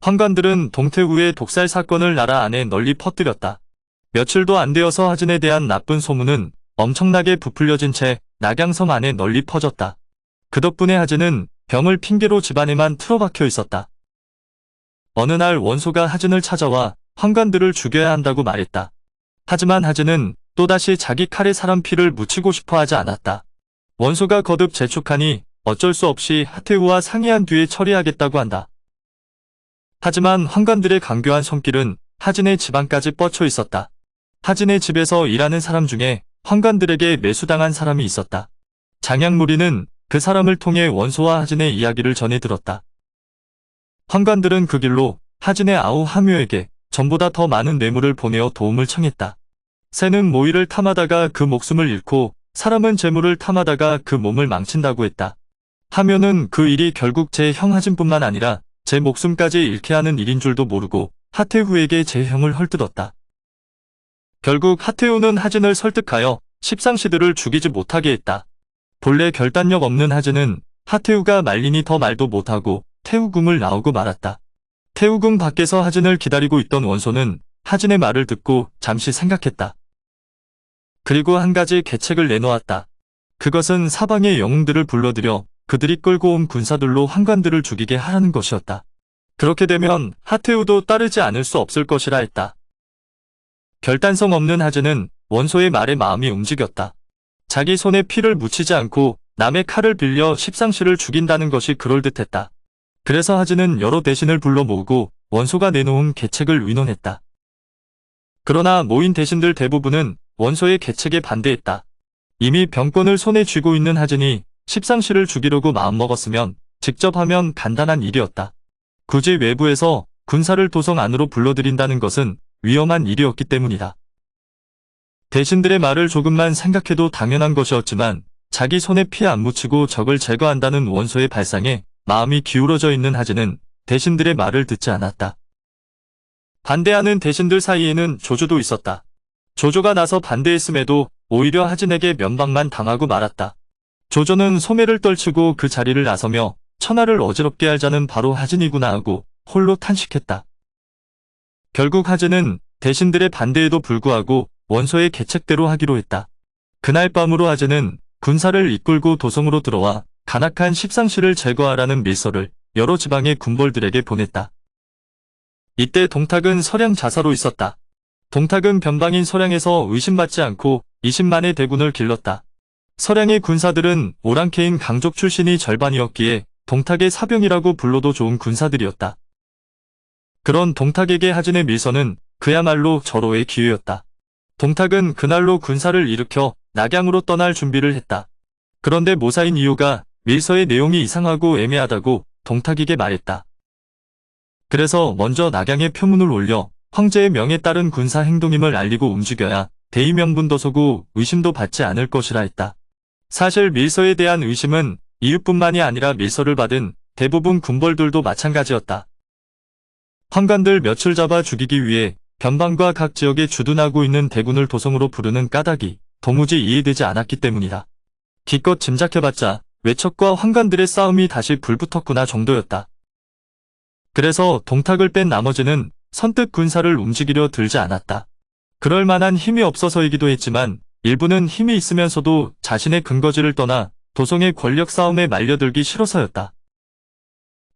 환관들은 동태후의 독살 사건을 나라 안에 널리 퍼뜨렸다. 며칠도 안 되어서 하진에 대한 나쁜 소문은 엄청나게 부풀려진 채 낙양성 안에 널리 퍼졌다. 그 덕분에 하진은 병을 핑계로 집안에만 틀어박혀 있었다. 어느 날 원소가 하진을 찾아와 환관들을 죽여야 한다고 말했다. 하지만 하진은 또다시 자기 칼에 사람 피를 묻히고 싶어 하지 않았다. 원소가 거듭 재촉하니 어쩔 수 없이 하태우와 상의한 뒤에 처리하겠다고 한다. 하지만 환관들의 강교한 손길은 하진의 집안까지 뻗쳐 있었다. 하진의 집에서 일하는 사람 중에 환관들에게 매수당한 사람이 있었다. 장양무리는 그 사람을 통해 원소와 하진의 이야기를 전해 들었다. 환관들은 그 길로 하진의 아우 하묘에게 전보다 더 많은 뇌물을 보내어 도움을 청했다. 새는 모이를 탐하다가 그 목숨을 잃고 사람은 재물을 탐하다가 그 몸을 망친다고 했다. 하묘는 그 일이 결국 제 형 하진뿐만 아니라 제 목숨까지 잃게 하는 일인 줄도 모르고 하태후에게 제 형을 헐뜯었다. 결국 하태후는 하진을 설득하여 십상시들을 죽이지 못하게 했다. 본래 결단력 없는 하진은 하태후가 말리니 더 말도 못하고 태후궁을 나오고 말았다. 태후궁 밖에서 하진을 기다리고 있던 원소는 하진의 말을 듣고 잠시 생각했다. 그리고 한 가지 계책을 내놓았다. 그것은 사방의 영웅들을 불러들여 그들이 끌고 온 군사들로 환관들을 죽이게 하라는 것이었다. 그렇게 되면 하태후도 따르지 않을 수 없을 것이라 했다. 결단성 없는 하진은 원소의 말에 마음이 움직였다. 자기 손에 피를 묻히지 않고 남의 칼을 빌려 십상시를 죽인다는 것이 그럴듯했다. 그래서 하진은 여러 대신을 불러 모으고 원소가 내놓은 계책을 의논했다. 그러나 모인 대신들 대부분은 원소의 계책에 반대했다. 이미 병권을 손에 쥐고 있는 하진이 십상시를 죽이려고 마음먹었으면 직접 하면 간단한 일이었다. 굳이 외부에서 군사를 도성 안으로 불러들인다는 것은 위험한 일이었기 때문이다. 대신들의 말을 조금만 생각해도 당연한 것이었지만 자기 손에 피 안 묻히고 적을 제거한다는 원소의 발상에 마음이 기울어져 있는 하진은 대신들의 말을 듣지 않았다. 반대하는 대신들 사이에는 조조도 있었다. 조조가 나서 반대했음에도 오히려 하진에게 면박만 당하고 말았다. 조조는 소매를 떨치고 그 자리를 나서며 천하를 어지럽게 할 자는 바로 하진이구나 하고 홀로 탄식했다. 결국 하진은 대신들의 반대에도 불구하고 원소의 계책대로 하기로 했다. 그날 밤으로 하진은 군사를 이끌고 도성으로 들어와 간악한 십상시를 제거하라는 밀서를 여러 지방의 군벌들에게 보냈다. 이때 동탁은 서량 자사로 있었다. 동탁은 변방인 서량에서 의심받지 않고 20만의 대군을 길렀다. 서량의 군사들은 오랑캐인 강족 출신이 절반이었기에 동탁의 사병이라고 불러도 좋은 군사들이었다. 그런 동탁에게 하진의 밀서는 그야말로 절호의 기회였다. 동탁은 그날로 군사를 일으켜 낙양으로 떠날 준비를 했다. 그런데 모사인 이유가 밀서의 내용이 이상하고 애매하다고 동탁에게 말했다. 그래서 먼저 낙양에 표문을 올려 황제의 명에 따른 군사 행동임을 알리고 움직여야 대의명분도서고 의심도 받지 않을 것이라 했다. 사실 밀서에 대한 의심은 이유뿐만이 아니라 밀서를 받은 대부분 군벌들도 마찬가지였다. 환관들 며칠 잡아 죽이기 위해 변방과 각 지역에 주둔하고 있는 대군을 도성으로 부르는 까닭이 도무지 이해되지 않았기 때문이다. 기껏 짐작해봤자 외척과 환관들의 싸움이 다시 불붙었구나 정도였다. 그래서 동탁을 뺀 나머지는 선뜻 군사를 움직이려 들지 않았다. 그럴 만한 힘이 없어서이기도 했지만 일부는 힘이 있으면서도 자신의 근거지를 떠나 도성의 권력 싸움에 말려들기 싫어서였다.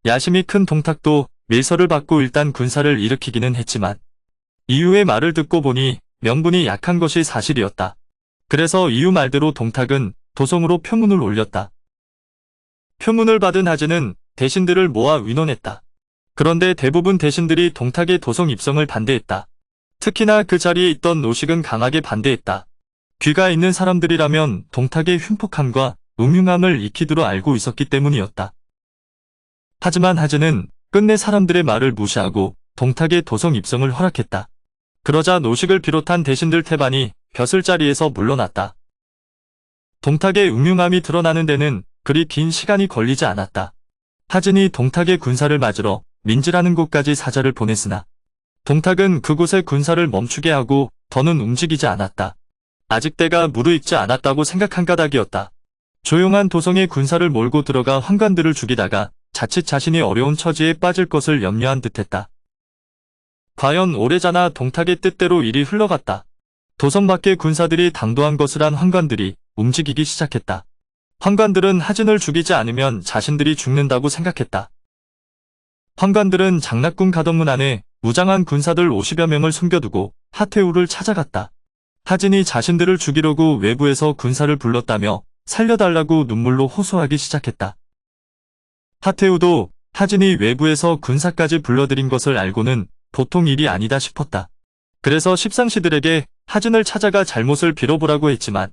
야심이 큰 동탁도 밀서를 받고 일단 군사를 일으키기는 했지만 이유의 말을 듣고 보니 명분이 약한 것이 사실이었다. 그래서 이유 말대로 동탁은 도성으로 표문을 올렸다. 표문을 받은 하진은 대신들을 모아 의논했다. 그런데 대부분 대신들이 동탁의 도성 입성을 반대했다. 특히나 그 자리에 있던 노식은 강하게 반대했다. 귀가 있는 사람들이라면 동탁의 흉폭함과 음흉함을 익히도록 알고 있었기 때문이었다. 하지만 하진은 끝내 사람들의 말을 무시하고 동탁의 도성 입성을 허락했다. 그러자 노식을 비롯한 대신들 태반이 벼슬자리에서 물러났다. 동탁의 음흉함이 드러나는 데는 그리 긴 시간이 걸리지 않았다. 하진이 동탁의 군사를 맞으러 민지라는 곳까지 사자를 보냈으나 동탁은 그곳의 군사를 멈추게 하고 더는 움직이지 않았다. 아직 때가 무르익지 않았다고 생각한 까닭이었다. 조용한 도성의 군사를 몰고 들어가 환관들을 죽이다가 자칫 자신이 어려운 처지에 빠질 것을 염려한 듯했다. 과연 오래자나 동탁의 뜻대로 일이 흘러갔다. 도성 밖의 군사들이 당도한 것을 한 환관들이 움직이기 시작했다. 환관들은 하진을 죽이지 않으면 자신들이 죽는다고 생각했다. 환관들은 장락궁 가덕문 안에 무장한 군사들 50여 명을 숨겨두고 하태우를 찾아갔다. 하진이 자신들을 죽이려고 외부에서 군사를 불렀다며 살려달라고 눈물로 호소하기 시작했다. 하태우도 하진이 외부에서 군사까지 불러들인 것을 알고는 보통 일이 아니다 싶었다. 그래서 십상시들에게 하진을 찾아가 잘못을 빌어보라고 했지만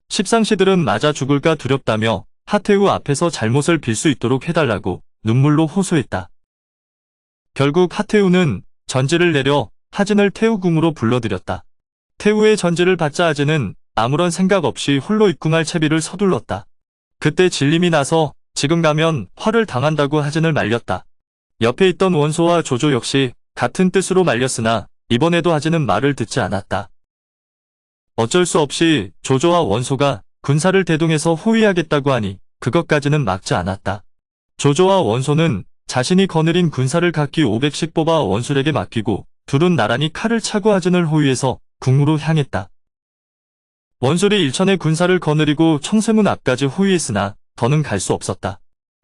십상시들은 맞아 죽을까 두렵다며 하태우 앞에서 잘못을 빌 수 있도록 해달라고 눈물로 호소했다. 결국 하태우는 전지를 내려 하진을 태우궁으로 불러들였다. 태우의 전지를 받자 하진은 아무런 생각 없이 홀로 입궁할 채비를 서둘렀다. 그때 질림이 나서 지금 가면 화를 당한다고 하진을 말렸다. 옆에 있던 원소와 조조 역시 같은 뜻으로 말렸으나 이번에도 하진은 말을 듣지 않았다. 어쩔 수 없이 조조와 원소가 군사를 대동해서 호위하겠다고 하니 그것까지는 막지 않았다. 조조와 원소는 자신이 거느린 군사를 각기 500씩 뽑아 원술에게 맡기고 둘은 나란히 칼을 차고 하진을 호위해서 궁으로 향했다. 원술이 일천의 군사를 거느리고 청쇠문 앞까지 호위했으나 더는 갈 수 없었다.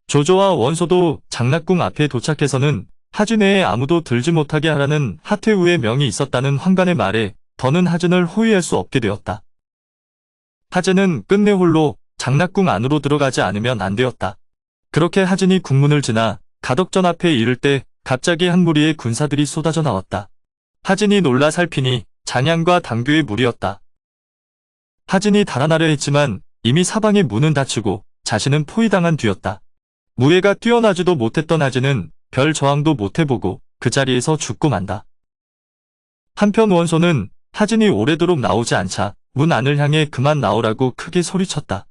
조조와 원소도 장락궁 앞에 도착해서는 하진회에 아무도 들지 못하게 하라는 하태우의 명이 있었다는 환관의 말에 더는 하진을 호위할 수 없게 되었다. 하진은 끝내 홀로 장락궁 안으로 들어가지 않으면 안 되었다. 그렇게 하진이 궁문을 지나 가덕전 앞에 이를 때 갑자기 한 무리의 군사들이 쏟아져 나왔다. 하진이 놀라 살피니 장양과 당규의 무리였다. 하진이 달아나려 했지만 이미 사방의 문은 닫히고 자신은 포위당한 뒤였다. 무예가 뛰어나지도 못했던 하진은 별 저항도 못해보고 그 자리에서 죽고 만다. 한편 원소는 하진이 오래도록 나오지 않자 문 안을 향해 그만 나오라고 크게 소리쳤다.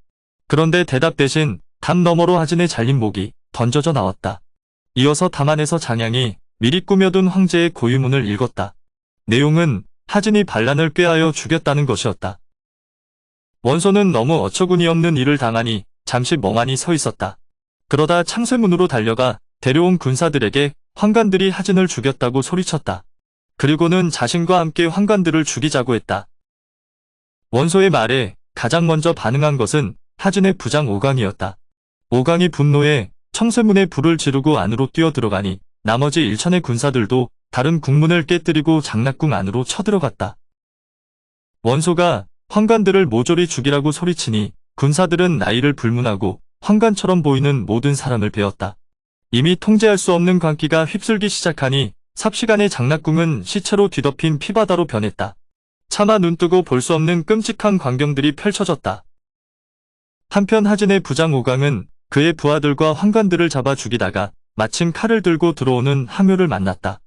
그런데 대답 대신 담 너머로 하진의 잘린 목이 던져져 나왔다. 이어서 담 안에서 장양이 미리 꾸며둔 황제의 고유문을 읽었다. 내용은 하진이 반란을 꾀하여 죽였다는 것이었다. 원소는 너무 어처구니 없는 일을 당하니 잠시 멍하니 서 있었다. 그러다 창쇠문으로 달려가 데려온 군사들에게 환관들이 하진을 죽였다고 소리쳤다. 그리고는 자신과 함께 환관들을 죽이자고 했다. 원소의 말에 가장 먼저 반응한 것은 하진의 부장 오강이었다. 오강이 분노해 청쇠문에 불을 지르고 안으로 뛰어들어가니 나머지 일천의 군사들도 다른 궁문을 깨뜨리고 장락궁 안으로 쳐들어갔다. 원소가 환관들을 모조리 죽이라고 소리치니 군사들은 나이를 불문하고 환관처럼 보이는 모든 사람을 베었다. 이미 통제할 수 없는 광기가 휩쓸기 시작하니 삽시간에 장락궁은 시체로 뒤덮인 피바다로 변했다. 차마 눈뜨고 볼 수 없는 끔찍한 광경들이 펼쳐졌다. 한편 하진의 부장 오강은 그의 부하들과 환관들을 잡아 죽이다가 마침 칼을 들고 들어오는 하묘를 만났다.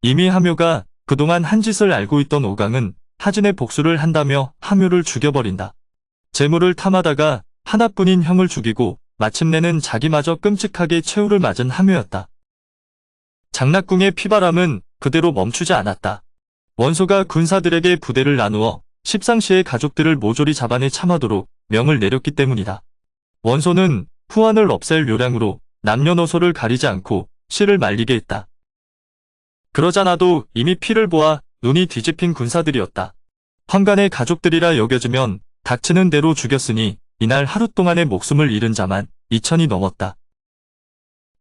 이미 하묘가 그동안 한 짓을 알고 있던 오강은 하진의 복수를 한다며 하묘를 죽여버린다. 재물을 탐하다가 하나뿐인 형을 죽이고 마침내는 자기마저 끔찍하게 최후를 맞은 하묘였다. 장락궁의 피바람은 그대로 멈추지 않았다. 원소가 군사들에게 부대를 나누어 십상시의 가족들을 모조리 잡아내 참하도록 명을 내렸기 때문이다. 원소는 후환을 없앨 요량으로 남녀노소를 가리지 않고 씨를 말리게 했다. 그러자 나도 이미 피를 보아 눈이 뒤집힌 군사들이었다. 환관의 가족들이라 여겨지면 닥치는 대로 죽였으니 이날 하루 동안의 목숨을 잃은 자만 2천이 넘었다.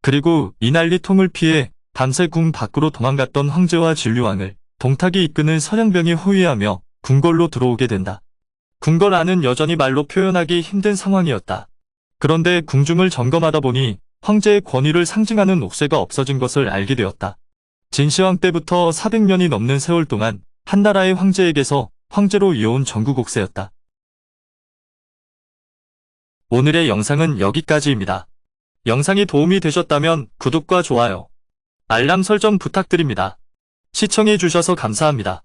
그리고 이 난리통을 피해 밤새 궁 밖으로 도망갔던 황제와 진류왕을 동탁이 이끄는 서량병이 호위하며 궁궐로 들어오게 된다. 궁궐 안은 여전히 말로 표현하기 힘든 상황이었다. 그런데 궁중을 점검하다 보니 황제의 권위를 상징하는 옥새가 없어진 것을 알게 되었다. 진시황 때부터 400년이 넘는 세월 동안 한나라의 황제에게서 황제로 이어온 전국 옥새였다. 오늘의 영상은 여기까지입니다. 영상이 도움이 되셨다면 구독과 좋아요, 알람 설정 부탁드립니다. 시청해주셔서 감사합니다.